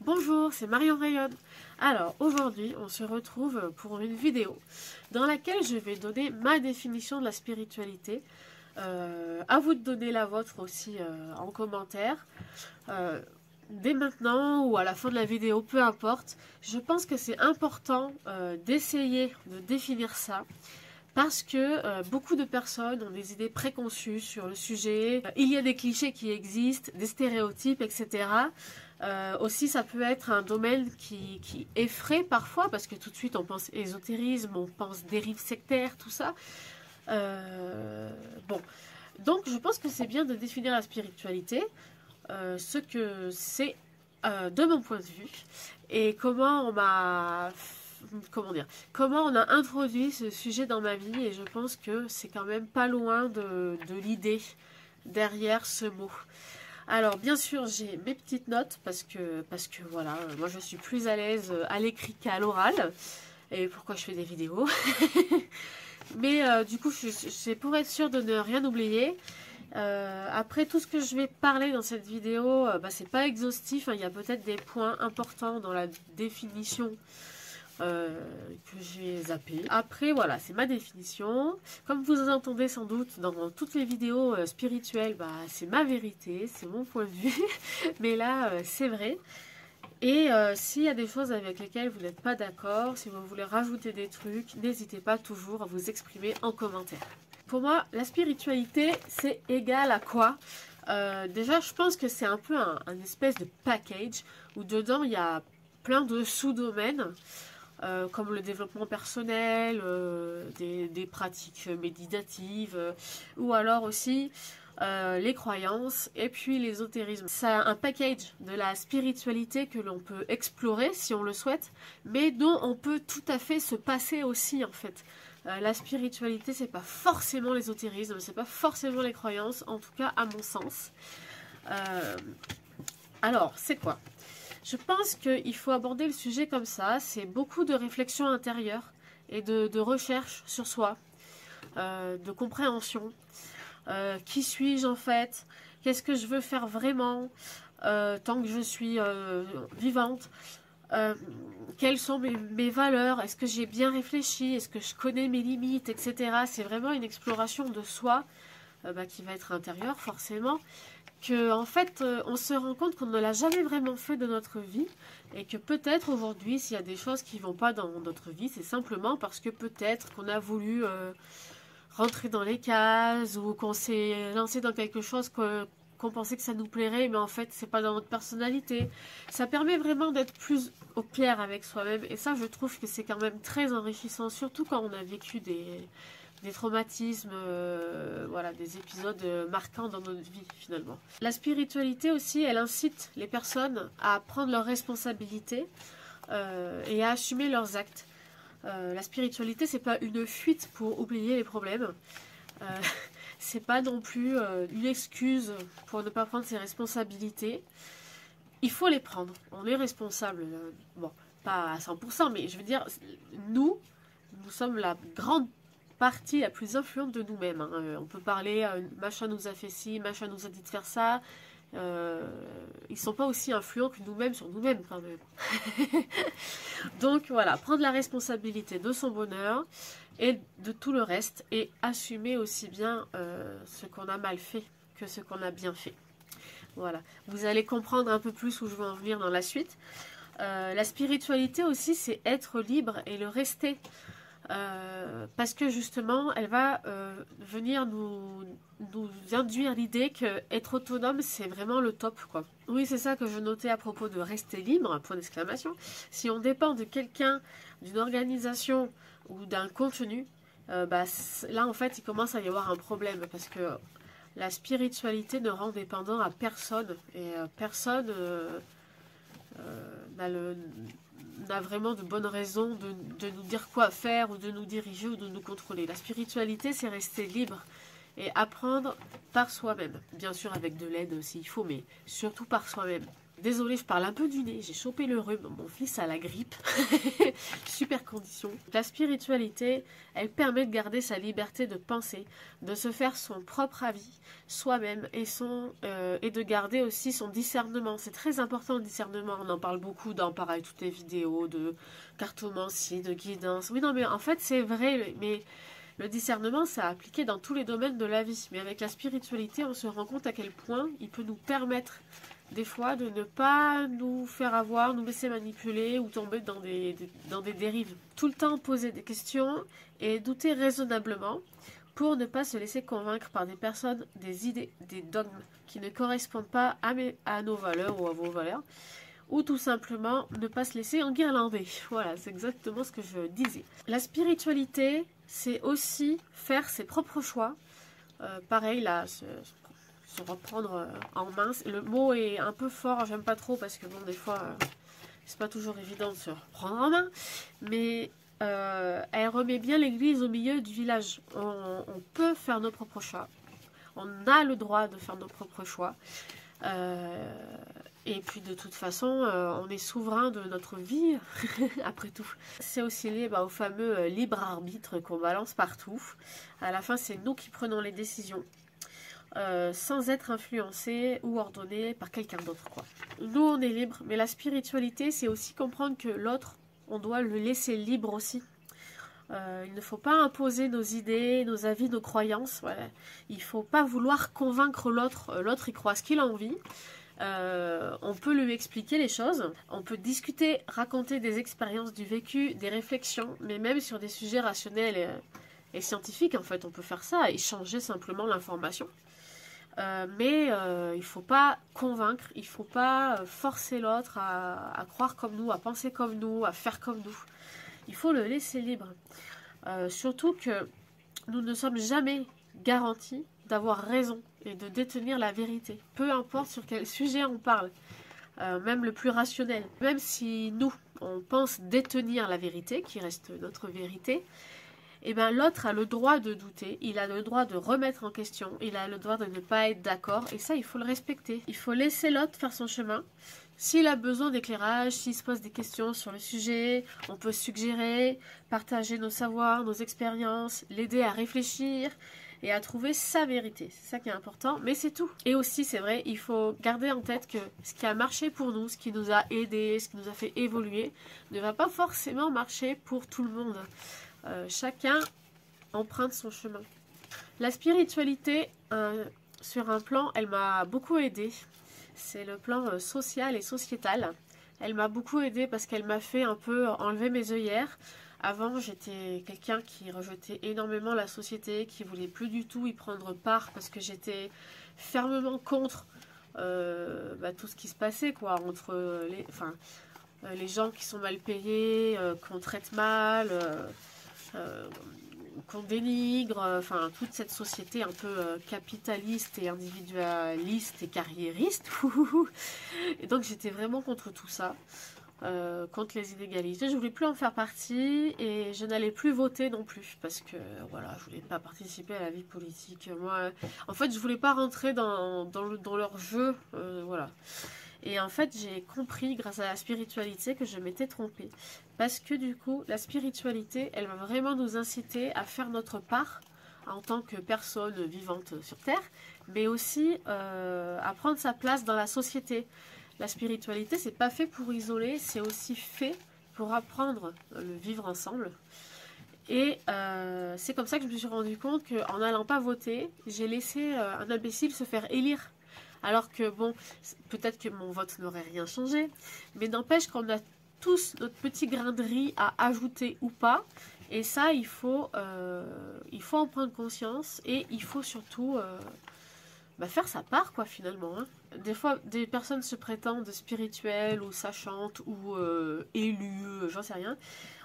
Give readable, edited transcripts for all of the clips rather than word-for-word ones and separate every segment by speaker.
Speaker 1: Bonjour, c'est Marion Rayonne. Alors aujourd'hui, on se retrouve pour une vidéo dans laquelle je vais donner ma définition de la spiritualité. À vous de donner la vôtre aussi en commentaire. Dès maintenant ou à la fin de la vidéo, peu importe. Je pense que c'est important d'essayer de définir ça. Parce que beaucoup de personnes ont des idées préconçues sur le sujet. Il y a des clichés qui existent, des stéréotypes, etc. Aussi, ça peut être un domaine qui effraie parfois, parce que tout de suite, on pense ésotérisme, on pense dérive sectaire, tout ça. Bon, donc je pense que c'est bien de définir la spiritualité, ce que c'est de mon point de vue, et comment on m'a... Comment on a introduit ce sujet dans ma vie, et je pense que c'est quand même pas loin de l'idée derrière ce mot. Alors bien sûr j'ai mes petites notes parce que voilà, moi je suis plus à l'aise à l'écrit qu'à l'oral, et pourquoi je fais des vidéos. Mais du coup c'est pour être sûr de ne rien oublier. Après tout ce que je vais parler dans cette vidéo, c'est pas exhaustif, hein, il y a peut-être des points importants dans la définition que j'ai zappé. Après voilà, c'est ma définition. Comme vous entendez sans doute dans toutes les vidéos spirituelles, c'est ma vérité, c'est mon point de vue. Mais là, c'est vrai. Et s'il y a des choses avec lesquelles vous n'êtes pas d'accord, si vous voulez rajouter des trucs, n'hésitez pas toujours à vous exprimer en commentaire. Pour moi, la spiritualité, c'est égal à quoi? Déjà, je pense que c'est un peu un espèce de package où dedans, il y a plein de sous-domaines. Comme le développement personnel, des pratiques méditatives, ou alors aussi les croyances et puis l'ésotérisme. C'est un package de la spiritualité que l'on peut explorer si on le souhaite, mais dont on peut tout à fait se passer aussi en fait. La spiritualité, c'est pas forcément l'ésotérisme, c'est pas forcément les croyances, en tout cas à mon sens. Alors, c'est quoi ? Je pense qu'il faut aborder le sujet comme ça, c'est beaucoup de réflexion intérieure et de recherche sur soi, de compréhension. Qui suis-je en fait? Qu'est-ce que je veux faire vraiment tant que je suis vivante? Quelles sont mes valeurs? Est-ce que j'ai bien réfléchi? Est-ce que je connais mes limites, etc. C'est vraiment une exploration de soi qui va être intérieure forcément. Que en fait on se rend compte qu'on ne l'a jamais vraiment fait de notre vie, et que peut-être aujourd'hui s'il y a des choses qui ne vont pas dans notre vie, c'est simplement parce que peut-être qu'on a voulu rentrer dans les cases, ou qu'on s'est lancé dans quelque chose qu'on pensait que ça nous plairait, mais en fait c'est pas dans notre personnalité. Ça permet vraiment d'être plus au clair avec soi-même, et ça je trouve que c'est quand même très enrichissant, surtout quand on a vécu des traumatismes, voilà, des épisodes marquants dans notre vie finalement. La spiritualité aussi, elle incite les personnes à prendre leurs responsabilités et à assumer leurs actes. La spiritualité, c'est pas une fuite pour oublier les problèmes. C'est pas non plus une excuse pour ne pas prendre ses responsabilités. Il faut les prendre. On est responsable. Bon, pas à 100%, mais je veux dire, nous sommes la grande partie la plus influente de nous-mêmes. Hein. On peut parler, machin nous a fait ci, machin nous a dit de faire ça. Ils sont pas aussi influents que nous-mêmes sur nous-mêmes quand même. Donc voilà, prendre la responsabilité de son bonheur et de tout le reste, et assumer aussi bien ce qu'on a mal fait que ce qu'on a bien fait. Voilà, vous allez comprendre un peu plus où je veux en venir dans la suite. La spiritualité aussi, c'est être libre et le rester. Parce que justement, elle va venir nous induire l'idée qu'être autonome, c'est vraiment le top, quoi. Oui, c'est ça que je notais à propos de rester libre, point d'exclamation. Si on dépend de quelqu'un, d'une organisation ou d'un contenu, là, en fait, il commence à y avoir un problème, parce que la spiritualité ne rend dépendant à personne, et personne n'a vraiment de bonnes raisons de nous dire quoi faire, ou de nous diriger, ou de nous contrôler. La spiritualité, c'est rester libre et apprendre par soi-même. Bien sûr avec de l'aide s'il faut, mais surtout par soi-même. Désolée, je parle un peu du nez, j'ai chopé le rhume, mon fils a la grippe. Super condition. La spiritualité, elle permet de garder sa liberté de penser, de se faire son propre avis, soi-même, et de garder aussi son discernement. C'est très important le discernement, on en parle beaucoup dans pareil, toutes les vidéos de cartomancie, de guidance. Oui, non, mais en fait, c'est vrai, mais le discernement, ça a appliqué dans tous les domaines de la vie. Mais avec la spiritualité, on se rend compte à quel point il peut nous permettre des fois de ne pas nous faire avoir, nous laisser manipuler ou tomber dans des dérives. Tout le temps poser des questions et douter raisonnablement pour ne pas se laisser convaincre par des personnes, des idées, des dogmes qui ne correspondent pas à nos valeurs ou à vos valeurs, ou tout simplement ne pas se laisser enguirlander. Voilà, c'est exactement ce que je disais. La spiritualité, c'est aussi faire ses propres choix. Pareil, là, se reprendre en main. Le mot est un peu fort, j'aime pas trop parce que bon, des fois, c'est pas toujours évident de se reprendre en main, mais elle remet bien l'église au milieu du village. On peut faire nos propres choix. On a le droit de faire nos propres choix. Et puis de toute façon, on est souverain de notre vie, après tout. C'est aussi lié au fameux libre arbitre qu'on balance partout. À la fin, c'est nous qui prenons les décisions. Sans être influencé ou ordonné par quelqu'un d'autre, quoi. Nous, on est libre, mais la spiritualité, c'est aussi comprendre que l'autre, on doit le laisser libre aussi. Il ne faut pas imposer nos idées, nos avis, nos croyances. Voilà. Il ne faut pas vouloir convaincre l'autre. L'autre, il croit ce qu'il a envie. On peut lui expliquer les choses. On peut discuter, raconter des expériences du vécu, des réflexions, mais même sur des sujets rationnels et scientifiques, en fait, on peut faire ça, échanger simplement l'information. Mais il ne faut pas convaincre, il ne faut pas forcer l'autre à croire comme nous, à penser comme nous, à faire comme nous. Il faut le laisser libre. Surtout que nous ne sommes jamais garantis d'avoir raison et de détenir la vérité. Peu importe sur quel sujet on parle, même le plus rationnel. Même si nous, on pense détenir la vérité, qui reste notre vérité, et bien l'autre a le droit de douter, il a le droit de remettre en question, il a le droit de ne pas être d'accord, et ça, il faut le respecter. Il faut laisser l'autre faire son chemin. S'il a besoin d'éclairage, s'il se pose des questions sur le sujet, on peut suggérer, partager nos savoirs, nos expériences, l'aider à réfléchir et à trouver sa vérité. C'est ça qui est important, mais c'est tout. Et aussi, c'est vrai, il faut garder en tête que ce qui a marché pour nous, ce qui nous a aidés, ce qui nous a fait évoluer, ne va pas forcément marcher pour tout le monde. Chacun emprunte son chemin. La spiritualité, sur un plan, elle m'a beaucoup aidée. C'est le plan social et sociétal. Elle m'a beaucoup aidée parce qu'elle m'a fait un peu enlever mes œillères. Avant, j'étais quelqu'un qui rejetait énormément la société, qui voulait plus du tout y prendre part parce que j'étais fermement contre tout ce qui se passait, quoi, entre les gens qui sont mal payés, qu'on traite mal, qu'on dénigre, toute cette société un peu capitaliste et individualiste et carriériste. Et donc j'étais vraiment contre tout ça, contre les inégalités. Je voulais plus en faire partie et je n'allais plus voter non plus parce que voilà, je voulais pas participer à la vie politique. Moi, en fait, je voulais pas rentrer dans leur jeu, voilà. Et en fait, j'ai compris grâce à la spiritualité que je m'étais trompée. Parce que du coup, la spiritualité, elle va vraiment nous inciter à faire notre part en tant que personne vivante sur Terre, mais aussi à prendre sa place dans la société. La spiritualité, c'est pas fait pour isoler, c'est aussi fait pour apprendre le vivre ensemble. Et c'est comme ça que je me suis rendu compte qu'en n'allant pas voter, j'ai laissé un imbécile se faire élire. Alors que bon, peut-être que mon vote n'aurait rien changé, mais n'empêche qu'on a tous notre petit grain de riz à ajouter ou pas. Et ça, il faut en prendre conscience et il faut surtout faire sa part, quoi, finalement. Hein. Des fois, des personnes se prétendent spirituelles ou sachantes ou élues, j'en sais rien.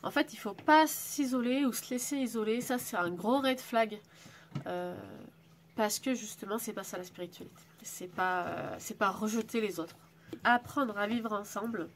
Speaker 1: En fait, il faut pas s'isoler ou se laisser isoler. Ça, c'est un gros red flag. Parce que justement, c'est pas ça la spiritualité. C'est pas rejeter les autres. Apprendre à vivre ensemble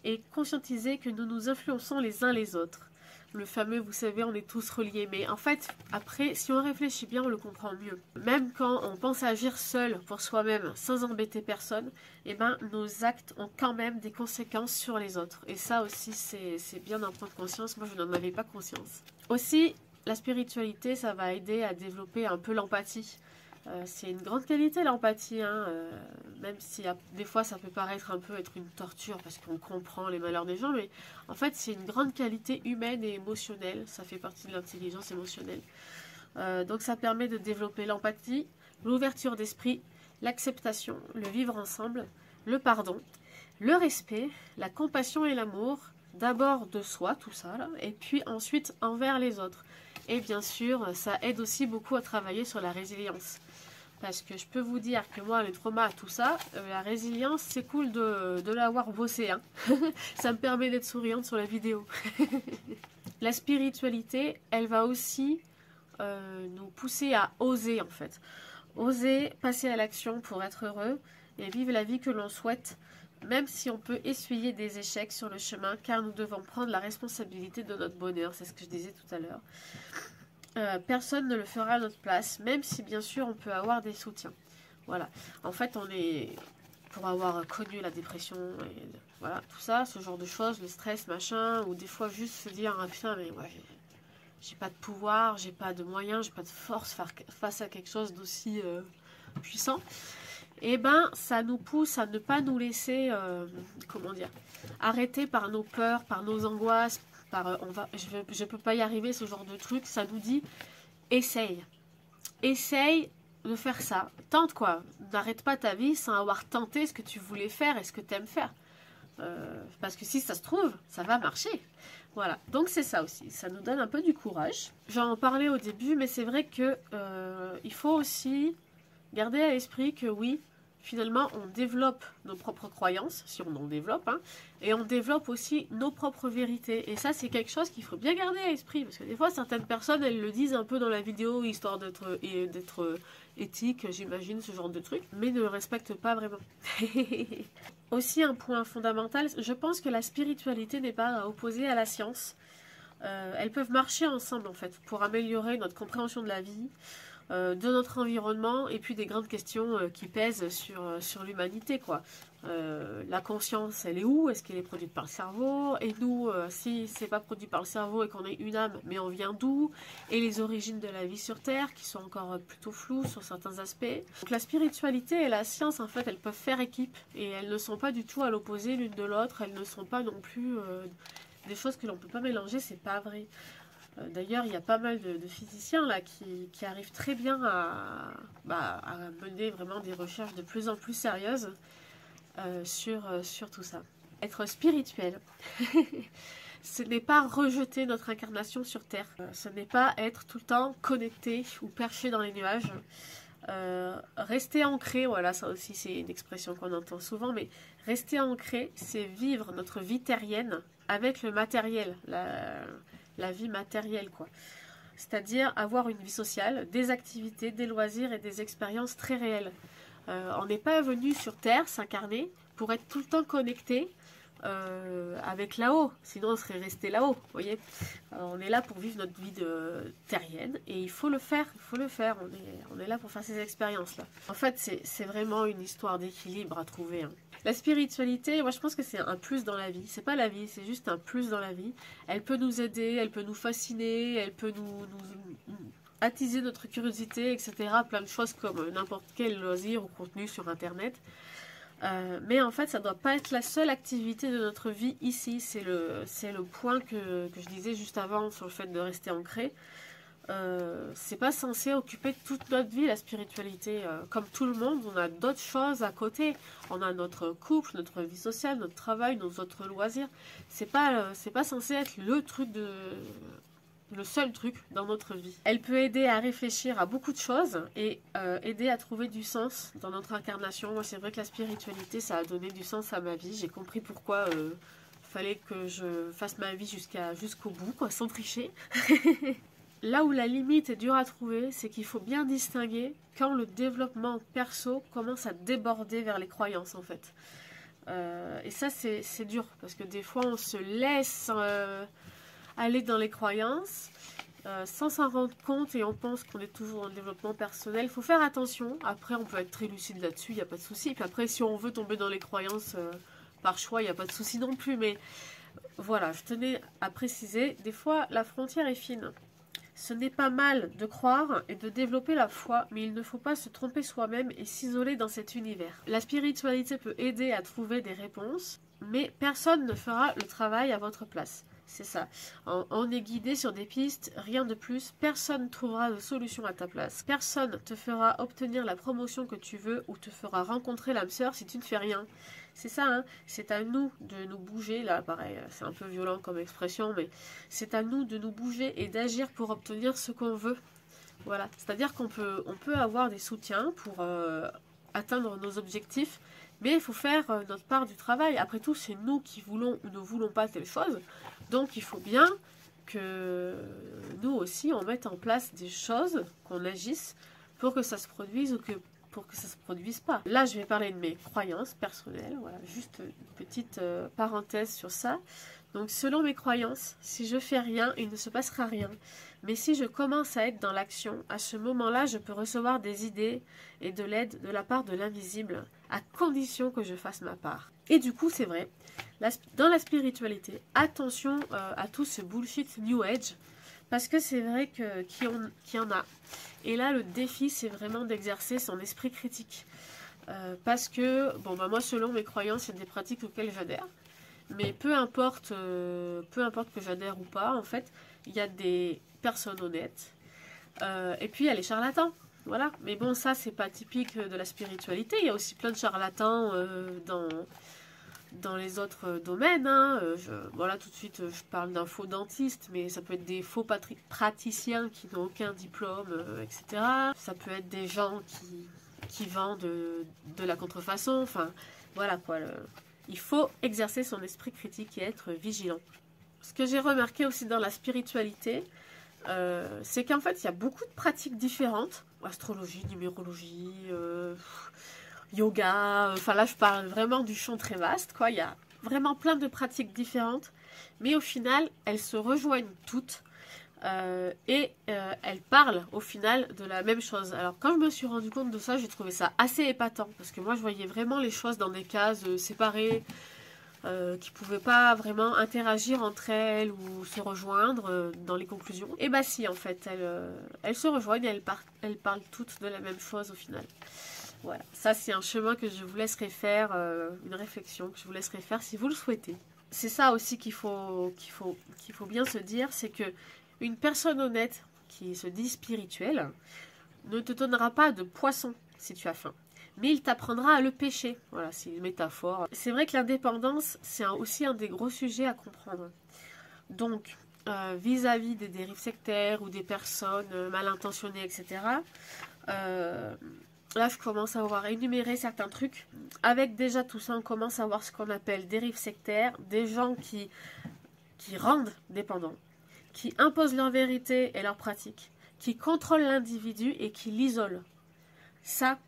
Speaker 1: et conscientiser que nous nous influençons les uns les autres. Le fameux, vous savez, on est tous reliés. Mais en fait, après, si on réfléchit bien, on le comprend mieux. Même quand on pense agir seul pour soi-même, sans embêter personne, eh ben, nos actes ont quand même des conséquences sur les autres. Et ça aussi, c'est bien d'en prendre conscience. Moi, je n'en avais pas conscience. Aussi, la spiritualité, ça va aider à développer un peu l'empathie. C'est une grande qualité l'empathie, hein, même si des fois ça peut paraître un peu être une torture parce qu'on comprend les malheurs des gens, mais en fait c'est une grande qualité humaine et émotionnelle, ça fait partie de l'intelligence émotionnelle. Donc ça permet de développer l'empathie, l'ouverture d'esprit, l'acceptation, le vivre ensemble, le pardon, le respect, la compassion et l'amour, d'abord de soi, tout ça, là, et puis ensuite envers les autres. Et bien sûr, ça aide aussi beaucoup à travailler sur la résilience. Parce que je peux vous dire que moi, les traumas, tout ça, la résilience, c'est cool de l'avoir bossé. Hein. Ça me permet d'être souriante sur la vidéo. La spiritualité, elle va aussi nous pousser à oser, en fait. Oser passer à l'action pour être heureux et vivre la vie que l'on souhaite, même si on peut essuyer des échecs sur le chemin, car nous devons prendre la responsabilité de notre bonheur. C'est ce que je disais tout à l'heure. Personne ne le fera à notre place, même si bien sûr on peut avoir des soutiens. Voilà. En fait, on est, pour avoir connu la dépression, et voilà, tout ça, ce genre de choses, le stress, machin, ou des fois juste se dire, ah putain, mais ouais, j'ai pas de pouvoir, j'ai pas de moyens, j'ai pas de force face à quelque chose d'aussi puissant. Et ben, ça nous pousse à ne pas nous laisser, comment dire, arrêter par nos peurs, par nos angoisses, je peux pas y arriver, ce genre de truc. Ça nous dit, essaye de faire ça, tente quoi, n'arrête pas ta vie sans avoir tenté ce que tu voulais faire et ce que tu aimes faire, parce que si ça se trouve, ça va marcher. Voilà, donc c'est ça aussi, ça nous donne un peu du courage. J'en parlais au début, mais c'est vrai que il faut aussi garder à l'esprit que oui, finalement, on développe nos propres croyances, si on en développe, hein, et on développe aussi nos propres vérités. Et ça, c'est quelque chose qu'il faut bien garder à l'esprit, parce que des fois, certaines personnes, elles le disent un peu dans la vidéo, histoire d'être éthique, j'imagine, ce genre de truc, mais ne le respectent pas vraiment. Aussi, un point fondamental, je pense que la spiritualité n'est pas à opposer à la science. Elles peuvent marcher ensemble, en fait, pour améliorer notre compréhension de la vie, de notre environnement et puis des grandes questions qui pèsent sur l'humanité, quoi. La conscience, elle est où? Est-ce qu'elle est produite par le cerveau? Et nous, si c'est pas produit par le cerveau et qu'on est une âme, mais on vient d'où? Et les origines de la vie sur Terre, qui sont encore plutôt floues sur certains aspects. Donc la spiritualité et la science, en fait, elles peuvent faire équipe et elles ne sont pas du tout à l'opposé l'une de l'autre. Elles ne sont pas non plus des choses que l'on peut pas mélanger, c'est pas vrai. D'ailleurs, il y a pas mal de physiciens là qui arrivent très bien à mener vraiment des recherches de plus en plus sérieuses sur tout ça. Être spirituel, ce n'est pas rejeter notre incarnation sur Terre. Ce n'est pas être tout le temps connecté ou perché dans les nuages. Rester ancré, voilà, ça aussi c'est une expression qu'on entend souvent, mais rester ancré, c'est vivre notre vie terrienne avec le matériel, la vie matérielle, quoi. C'est-à-dire avoir une vie sociale, des activités, des loisirs et des expériences très réelles. On n'est pas venu sur Terre s'incarner pour être tout le temps connecté avec là-haut, sinon on serait resté là-haut, vous voyez. On est là pour vivre notre vie terrienne et il faut le faire, on est là pour faire ces expériences-là. En fait, c'est vraiment une histoire d'équilibre à trouver, hein. La spiritualité, moi je pense que c'est un plus dans la vie. C'est pas la vie, c'est juste un plus dans la vie. Elle peut nous aider, elle peut nous fasciner, elle peut nous attiser notre curiosité, etc. Plein de choses comme n'importe quel loisir ou contenu sur Internet. Mais en fait, ça ne doit pas être la seule activité de notre vie ici. C'est le point que je disais juste avant sur le fait de rester ancré. C'est pas censé occuper toute notre vie, la spiritualité. Comme tout le monde, on a d'autres choses à côté. On a notre couple, notre vie sociale, notre travail, nos autres loisirs. C'est pas censé être le seul truc dans notre vie. Elle peut aider à réfléchir à beaucoup de choses et aider à trouver du sens dans notre incarnation. Moi, c'est vrai que la spiritualité, ça a donné du sens à ma vie. J'ai compris pourquoi fallait que je fasse ma vie jusqu'au bout, quoi, sans tricher. Là où la limite est dure à trouver, c'est qu'il faut bien distinguer quand le développement perso commence à déborder vers les croyances, en fait. Et ça, c'est dur, parce que des fois, on se laisse aller dans les croyances sans s'en rendre compte et on pense qu'on est toujours dans le développement personnel. Il faut faire attention. Après, on peut être très lucide là-dessus, il n'y a pas de souci. Puis après, si on veut tomber dans les croyances par choix, il n'y a pas de souci non plus. Mais voilà, je tenais à préciser, des fois, la frontière est fine. Ce n'est pas mal de croire et de développer la foi, mais il ne faut pas se tromper soi-même et s'isoler dans cet univers. La spiritualité peut aider à trouver des réponses, mais personne ne fera le travail à votre place. C'est ça. On est guidé sur des pistes, rien de plus. Personne ne trouvera de solution à ta place. Personne te fera obtenir la promotion que tu veux ou te fera rencontrer l'âme sœur si tu ne fais rien. C'est ça, hein. C'est à nous de nous bouger. Là, pareil, c'est un peu violent comme expression, mais c'est à nous de nous bouger et d'agir pour obtenir ce qu'on veut. Voilà. C'est-à-dire qu'on peut avoir des soutiens pour atteindre nos objectifs, mais il faut faire notre part du travail. Après tout, c'est nous qui voulons ou ne voulons pas telle chose. Donc, il faut bien que nous aussi, on mette en place des choses, qu'on agisse pour que ça se produise ou pour que ça ne se produise pas. Là, je vais parler de mes croyances personnelles. Voilà, juste une petite parenthèse sur ça. Donc, selon mes croyances, si je fais rien, il ne se passera rien. Mais si je commence à être dans l'action, à ce moment-là, je peux recevoir des idées et de l'aide de la part de l'invisible, à condition que je fasse ma part. Et du coup, c'est vrai, dans la spiritualité, attention à tout ce bullshit New Age, parce que c'est vrai qu'il y en a. Et là, le défi, c'est vraiment d'exercer son esprit critique. Parce que, bon, bah, moi, selon mes croyances, il y a des pratiques auxquelles j'adhère. Mais peu importe que j'adhère ou pas, en fait, il y a des personnes honnêtes. Et puis, il y a les charlatans. Voilà. Mais bon, ça, c'est pas typique de la spiritualité. Il y a aussi plein de charlatans dans les autres domaines. Hein. Voilà, tout de suite, je parle d'un faux dentiste, mais ça peut être des faux praticiens qui n'ont aucun diplôme, etc. Ça peut être des gens qui vendent de la contrefaçon. Enfin, voilà quoi. Il faut exercer son esprit critique et être vigilant. Ce que j'ai remarqué aussi dans la spiritualité, c'est qu'en fait, il y a beaucoup de pratiques différentes. Astrologie, numérologie, yoga, enfin là je parle vraiment du champ très vaste, quoi. Il y a vraiment plein de pratiques différentes, mais au final, elles se rejoignent toutes et elles parlent au final de la même chose. Alors quand je me suis rendu compte de ça, j'ai trouvé ça assez épatant, parce que moi je voyais vraiment les choses dans des cases séparées, qui ne pouvaient pas vraiment interagir entre elles ou se rejoindre dans les conclusions. Et bah si, en fait, elles se rejoignent et elles parlent toutes de la même chose au final. Voilà, ça c'est un chemin que je vous laisserai faire, une réflexion que je vous laisserai faire si vous le souhaitez. C'est ça aussi qu'il faut bien se dire, c'est que une personne honnête qui se dit spirituelle ne te donnera pas de poisson si tu as faim. Mais il t'apprendra à le pêcher. Voilà, c'est une métaphore. C'est vrai que l'indépendance, c'est aussi un des gros sujets à comprendre. Donc, vis-à-vis des dérives sectaires ou des personnes mal intentionnées, etc., là, je commence à avoir énuméré certains trucs. Avec déjà tout ça, on commence à voir ce qu'on appelle dérives sectaires, des gens qui rendent dépendants, qui imposent leur vérité et leurs pratiques, qui contrôlent l'individu et qui l'isolent. Ça,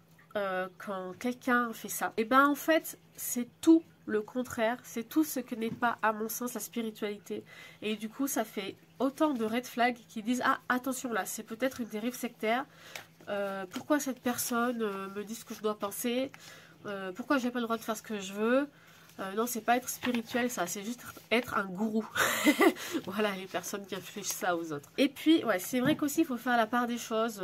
Speaker 1: quand quelqu'un fait ça, et ben en fait, c'est tout le contraire, c'est tout ce que n'est pas, à mon sens, la spiritualité. Et du coup, ça fait autant de red flags qui disent « Ah, attention là, c'est peut-être une dérive sectaire. Pourquoi cette personne me dit ce que je dois penser, pourquoi j'ai pas le droit de faire ce que je veux. Non, c'est pas être spirituel, ça, c'est juste être un gourou. Voilà, les personnes qui infligent ça aux autres. Et puis, ouais, c'est vrai qu'aussi, il faut faire la part des choses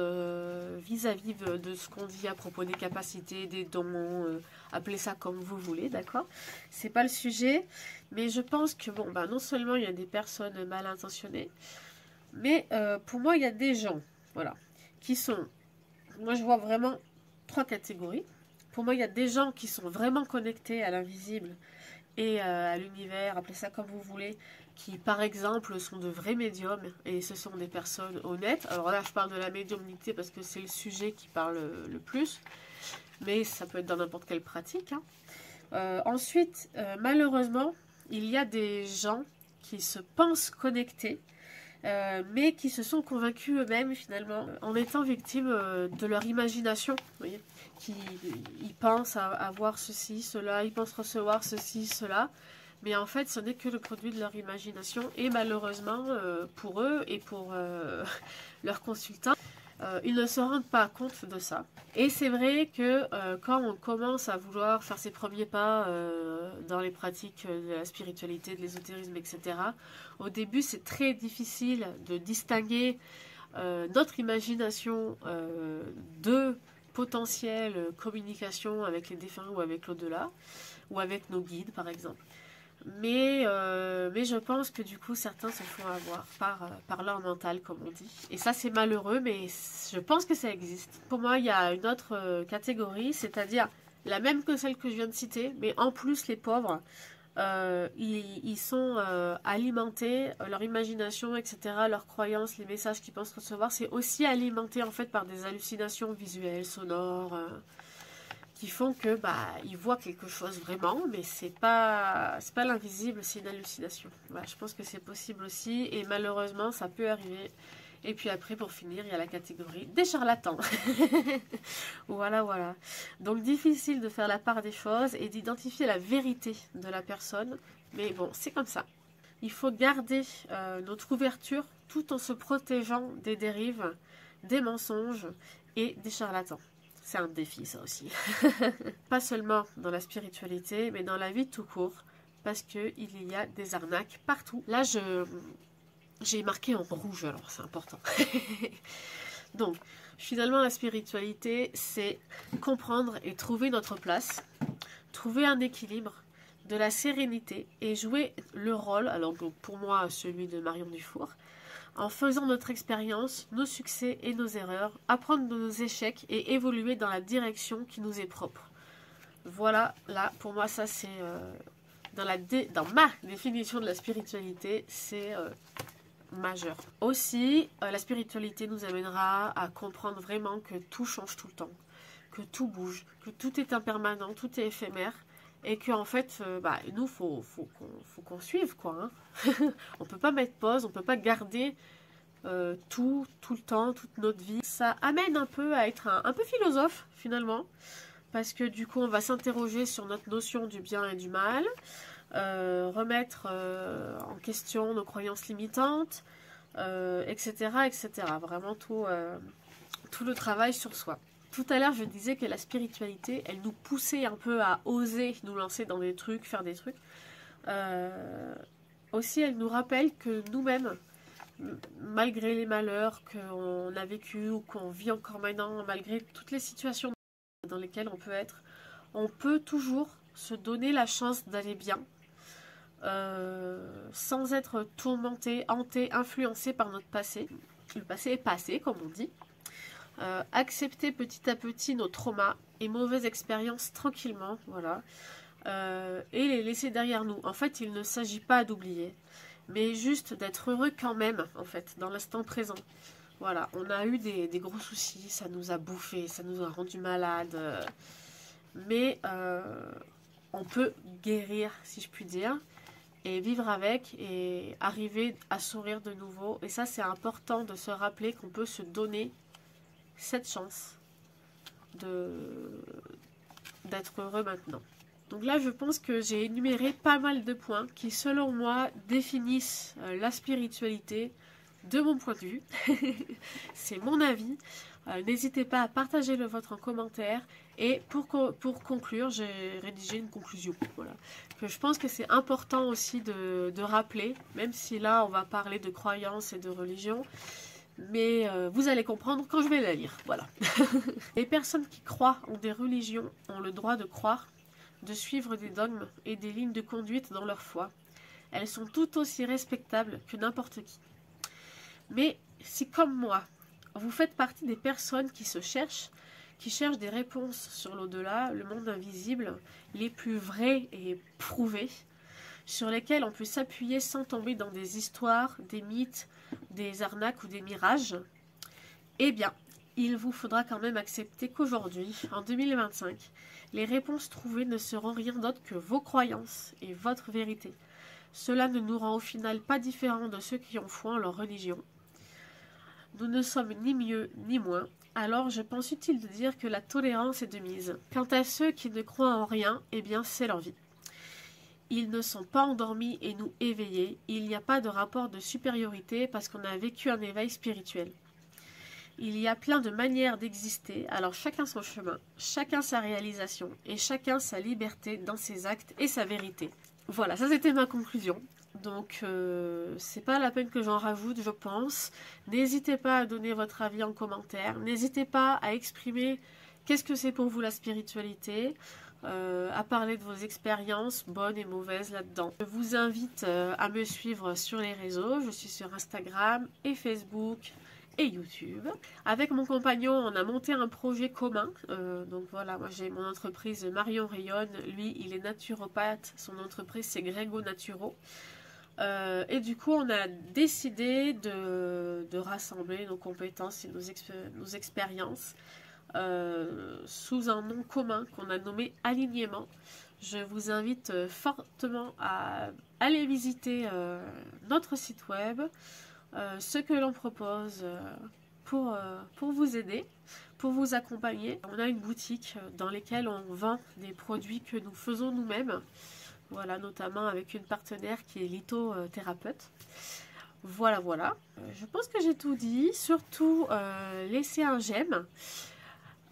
Speaker 1: vis-à-vis de ce qu'on dit à propos des capacités, des dons, appelez ça comme vous voulez, d'accord? C'est pas le sujet, mais je pense que, bon, bah, non seulement il y a des personnes mal intentionnées, mais pour moi, il y a des gens, voilà, qui sont... Moi, je vois vraiment 3 catégories. Pour moi, il y a des gens qui sont vraiment connectés à l'invisible et à l'univers, appelez ça comme vous voulez, qui, par exemple, sont de vrais médiums et ce sont des personnes honnêtes. Alors là, je parle de la médiumnité parce que c'est le sujet qui parle le plus, mais ça peut être dans n'importe quelle pratique. Hein. Ensuite, malheureusement, il y a des gens qui se pensent connectés, mais qui se sont convaincus eux-mêmes finalement en étant victimes de leur imagination, vous voyez, ils pensent avoir ceci, cela, ils pensent recevoir ceci, cela, Mais en fait, ce n'est que le produit de leur imagination. Et malheureusement, pour eux et pour leurs consultants, ils ne se rendent pas compte de ça. Et c'est vrai que quand on commence à vouloir faire ses premiers pas dans les pratiques de la spiritualité, de l'ésotérisme, etc., au début, c'est très difficile de distinguer notre imagination de potentielle communication avec les défunts ou avec l'au-delà, ou avec nos guides, par exemple. Mais je pense que du coup, certains se font avoir par leur mental, comme on dit. Et ça, c'est malheureux, mais je pense que ça existe. Pour moi, il y a une autre catégorie, c'est-à-dire la même que celle que je viens de citer, mais en plus, les pauvres, ils sont alimentés, leur imagination, etc., leurs croyances, les messages qu'ils pensent recevoir, c'est aussi alimenté en fait par des hallucinations visuelles, sonores, qui font que ils voient quelque chose vraiment, mais c'est pas l'invisible, c'est une hallucination. Voilà, je pense que c'est possible aussi, et malheureusement ça peut arriver. Et puis après, pour finir, il y a la catégorie des charlatans. Voilà, voilà. Donc difficile de faire la part des choses et d'identifier la vérité de la personne, mais bon, c'est comme ça. Il faut garder notre ouverture tout en se protégeant des dérives, des mensonges et des charlatans. C'est un défi, ça aussi. Pas seulement dans la spiritualité, mais dans la vie tout court, parce qu'il y a des arnaques partout. Là, j'ai marqué en rouge, alors c'est important. Donc, finalement, la spiritualité, c'est comprendre et trouver notre place, trouver un équilibre, de la sérénité et jouer le rôle, alors pour moi, celui de Marion Dufour, en faisant notre expérience, nos succès et nos erreurs, apprendre de nos échecs et évoluer dans la direction qui nous est propre. Voilà, là, pour moi, ça c'est, dans ma définition de la spiritualité, c'est majeur. Aussi, la spiritualité nous amènera à comprendre vraiment que tout change tout le temps, que tout bouge, que tout est impermanent, tout est éphémère, et qu'en fait, nous, faut qu'on suive, quoi. Hein. On peut pas mettre pause, on peut pas garder tout le temps, toute notre vie. Ça amène un peu à être un peu philosophe, finalement, parce que du coup, on va s'interroger sur notre notion du bien et du mal, remettre en question nos croyances limitantes, etc., etc. Vraiment tout le travail sur soi. Tout à l'heure, je disais que la spiritualité, elle nous poussait un peu à oser nous lancer dans des trucs, faire des trucs. Aussi, elle nous rappelle que nous-mêmes, malgré les malheurs qu'on a vécus ou qu'on vit encore maintenant, malgré toutes les situations dans lesquelles on peut toujours se donner la chance d'aller bien, sans être tourmenté, hanté, influencé par notre passé. Le passé est passé, comme on dit. Accepter petit à petit nos traumas et mauvaises expériences tranquillement, voilà, et les laisser derrière nous. En fait, il ne s'agit pas d'oublier, mais juste d'être heureux quand même, en fait, dans l'instant présent. Voilà, on a eu des gros soucis, ça nous a bouffé, ça nous a rendu malades, mais on peut guérir, si je puis dire, et vivre avec et arriver à sourire de nouveau. Et ça, c'est important de se rappeler qu'on peut se donner cette chance d'être heureux maintenant. Donc là, je pense que j'ai énuméré pas mal de points qui, selon moi, définissent la spiritualité de mon point de vue. C'est mon avis. N'hésitez pas à partager le vôtre en commentaire. Et pour conclure, j'ai rédigé une conclusion. Voilà. Que je pense que c'est important aussi de rappeler, même si là, on va parler de croyances et de religion. Mais vous allez comprendre quand je vais la lire. Voilà. Les personnes qui croient en des religions ont le droit de croire, de suivre des dogmes et des lignes de conduite dans leur foi. Elles sont tout aussi respectables que n'importe qui. Mais si, comme moi, vous faites partie des personnes qui cherchent des réponses sur l'au-delà, le monde invisible, les plus vrais et prouvés, sur lesquels on peut s'appuyer sans tomber dans des histoires, des mythes, des arnaques ou des mirages, eh bien, il vous faudra quand même accepter qu'aujourd'hui, en 2025, les réponses trouvées ne seront rien d'autre que vos croyances et votre vérité. Cela ne nous rend au final pas différents de ceux qui ont foi en leur religion. Nous ne sommes ni mieux ni moins, alors je pense utile de dire que la tolérance est de mise. Quant à ceux qui ne croient en rien, eh bien c'est leur vie. ils ne sont pas endormis et nous éveillés. Il n'y a pas de rapport de supériorité parce qu'on a vécu un éveil spirituel. Il y a plein de manières d'exister, alors chacun son chemin, chacun sa réalisation et chacun sa liberté dans ses actes et sa vérité. Voilà, ça c'était ma conclusion. Donc c'est pas la peine que j'en rajoute, je pense. N'hésitez pas à donner votre avis en commentaire, n'hésitez pas à exprimer qu'est-ce que c'est pour vous la spiritualité, à parler de vos expériences, bonnes et mauvaises là-dedans. Je vous invite à me suivre sur les réseaux, je suis sur Instagram et Facebook et YouTube. Avec mon compagnon, on a monté un projet commun. Donc voilà, moi j'ai mon entreprise Marion Rayonne, lui il est naturopathe, son entreprise c'est Grégo Naturo. Et du coup, on a décidé de rassembler nos compétences et nos expériences sous un nom commun qu'on a nommé Alignement. Je vous invite fortement à aller visiter notre site web, ce que l'on propose pour vous aider, pour vous accompagner. On a une boutique dans laquelle on vend des produits que nous faisons nous-mêmes. Voilà, notamment avec une partenaire qui est lithothérapeute. Voilà, voilà. Je pense que j'ai tout dit. Surtout, laissez un j'aime.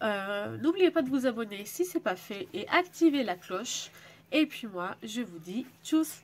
Speaker 1: N'oubliez pas de vous abonner si ce n'est pas fait et activez la cloche. Et puis moi, je vous dis tchuss!